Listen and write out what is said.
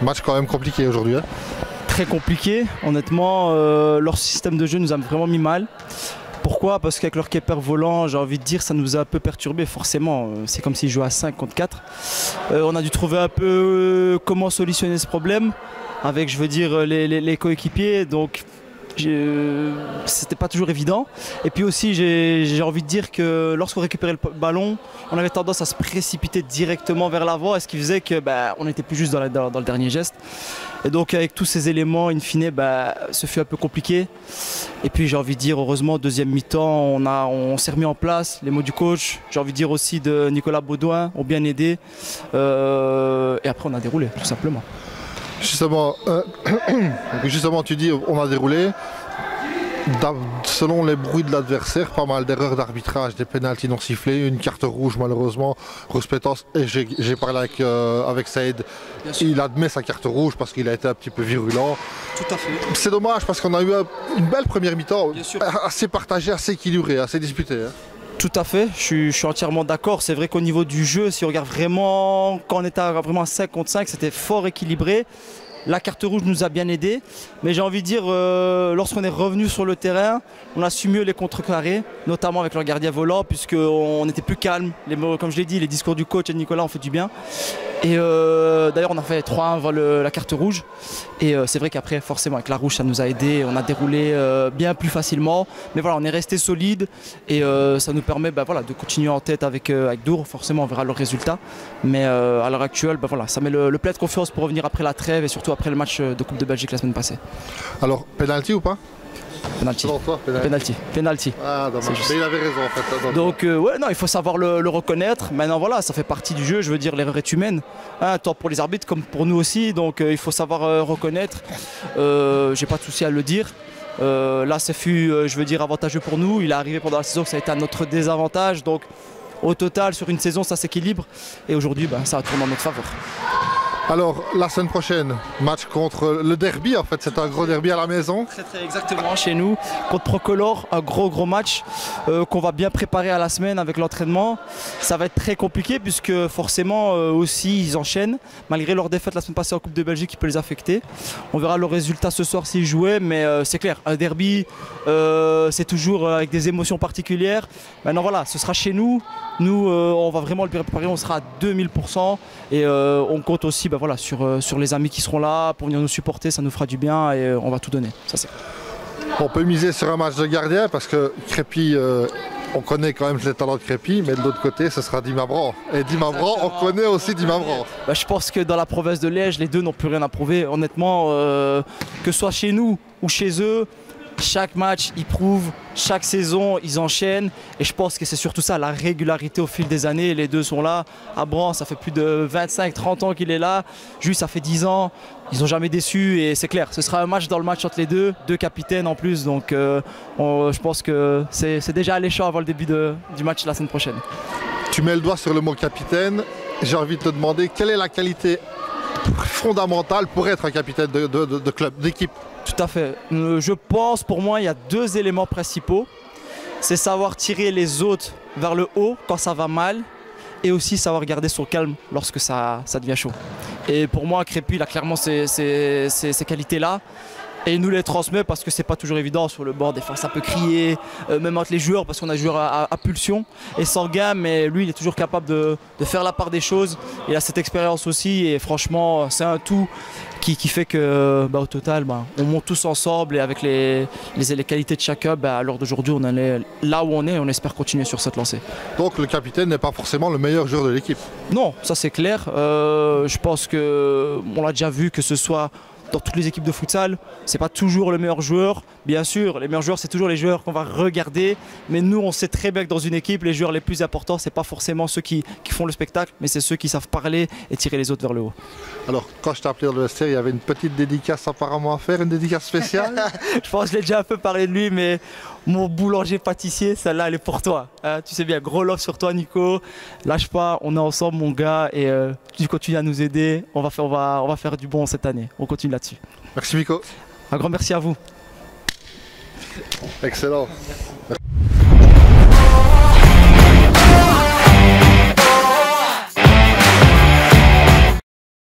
Match quand même compliqué aujourd'hui. Hein. Très compliqué, honnêtement, leur système de jeu nous a vraiment mis mal. Pourquoi? Parce qu'avec leur keeper volant, j'ai envie de dire, ça nous a un peu perturbé forcément. C'est comme s'ils jouaient à 5 contre 4. On a dû trouver un peu comment solutionner ce problème avec, je veux dire, les coéquipiers. Donc, c'était pas toujours évident. Et puis aussi, j'ai envie de dire que lorsqu'on récupérait le ballon, on avait tendance à se précipiter directement vers l'avant, et ce qui faisait que on n'était plus juste dans le dernier geste. Et donc avec tous ces éléments, in fine, ce fut un peu compliqué. Et puis j'ai envie de dire, heureusement, deuxième mi-temps, on s'est remis en place. Les mots du coach, j'ai envie de dire aussi de Nicolas Baudouin, ont bien aidé. Et après on a déroulé, tout simplement. Justement, tu dis on a déroulé. Selon les bruits de l'adversaire, pas mal d'erreurs d'arbitrage, des pénaltys non sifflés, une carte rouge malheureusement. Rouspétance, et j'ai parlé avec Saïd, il admet sa carte rouge parce qu'il a été un petit peu virulent. Tout à fait. C'est dommage parce qu'on a eu une belle première mi-temps, assez partagée, assez équilibrée, assez disputée. Hein. Tout à fait, je suis entièrement d'accord. C'est vrai qu'au niveau du jeu, si on regarde vraiment, quand on était vraiment à 5 contre 5, c'était fort équilibré. La carte rouge nous a bien aidé, mais j'ai envie de dire, lorsqu'on est revenu sur le terrain, on a su mieux les contrecarrer, notamment avec leur gardien volant, puisqu'on était plus calme. Comme je l'ai dit, les discours du coach et de Nicolas ont fait du bien. Et d'ailleurs, on a fait 3-1 avant la carte rouge. Et c'est vrai qu'après, forcément, avec la rouge, ça nous a aidé. On a déroulé bien plus facilement. Mais voilà, on est resté solide et ça nous permet de continuer en tête avec Dour. Forcément, on verra le résultat. Mais à l'heure actuelle, ça met le plein de confiance pour revenir après la trêve et surtout après le match de Coupe de Belgique la semaine passée. Alors, penalty ou pas? Penalty. Ah, dommage. Mais il avait raison en fait. Donc non, il faut savoir le reconnaître. Maintenant voilà, ça fait partie du jeu. Je veux dire, l'erreur est humaine, tant pour les arbitres comme pour nous aussi. Donc il faut savoir reconnaître. J'ai pas de souci à le dire. Là, ça fut, je veux dire, avantageux pour nous. Il est arrivé pendant la saison que ça a été à notre désavantage. Donc au total, sur une saison, ça s'équilibre. Et aujourd'hui, ça tourne en notre faveur. Alors, la semaine prochaine, match contre le derby, en fait, c'est un gros derby à la maison. Très exactement, chez nous, contre Procolor, un gros match qu'on va bien préparer à la semaine avec l'entraînement. Ça va être très compliqué puisque forcément aussi ils enchaînent, malgré leur défaite la semaine passée en Coupe de Belgique qui peut les affecter. On verra le résultat ce soir s'ils jouaient, mais c'est clair, un derby, c'est toujours avec des émotions particulières. Maintenant voilà, ce sera chez nous. Nous, on va vraiment le préparer, on sera à 2000% et on compte aussi sur les amis qui seront là pour venir nous supporter, ça nous fera du bien et on va tout donner. Ça, c'est... On peut miser sur un match de gardien parce que Crépy, on connaît quand même les talents de Crépy, mais de l'autre côté, ce sera Dimabran. Et Dimabran, on connaît aussi Dimabran. Je pense que dans la province de Liège, les deux n'ont plus rien à prouver. Honnêtement, que ce soit chez nous ou chez eux, chaque match, ils prouvent, chaque saison, ils enchaînent. Et je pense que c'est surtout ça, la régularité au fil des années. Les deux sont là. Abran, ça fait plus de 25-30 ans qu'il est là. Juste, ça fait 10 ans. Ils n'ont jamais déçu. Et c'est clair, ce sera un match dans le match entre les deux. Deux capitaines en plus. Donc je pense que c'est déjà alléchant avant le début du match la semaine prochaine. Tu mets le doigt sur le mot capitaine. J'ai envie de te demander, quelle est la qualité fondamentale pour être un capitaine de club, d'équipe? Tout à fait. Je pense, pour moi, il y a deux éléments principaux. C'est savoir tirer les autres vers le haut quand ça va mal et aussi savoir garder son calme lorsque ça devient chaud. Et pour moi, Crépy, il a clairement ces qualités-là. Et il nous les transmet parce que c'est pas toujours évident sur le bord. Des fois, ça peut crier, même entre les joueurs, parce qu'on a des joueurs à pulsion et sanguin. Mais lui, il est toujours capable de faire la part des choses. Il a cette expérience aussi. Et franchement, c'est un tout qui fait que, au total, on monte tous ensemble. Et avec les qualités de chacun, à l'heure d'aujourd'hui, on en est là où on est. Et on espère continuer sur cette lancée. Donc, le capitaine n'est pas forcément le meilleur joueur de l'équipe? Non, ça c'est clair. Je pense qu'on l'a déjà vu, que ce soit dans toutes les équipes de futsal, c'est pas toujours le meilleur joueur. Bien sûr, les meilleurs joueurs, c'est toujours les joueurs qu'on va regarder. Mais nous, on sait très bien que dans une équipe, les joueurs les plus importants, c'est pas forcément ceux qui font le spectacle, mais c'est ceux qui savent parler et tirer les autres vers le haut. Alors, quand je t'ai appelé dans le vestiaire, il y avait une petite dédicace apparemment à faire, une dédicace spéciale. Je pense que je l'ai déjà un peu parlé de lui, mais mon boulanger-pâtissier, celle-là, elle est pour toi. Tu sais bien, gros love sur toi, Nico. Lâche pas, on est ensemble, mon gars, et tu continues à nous aider. On va faire du bon cette année. On continue là-dessus. Merci, Miko. Un grand merci à vous. Excellent.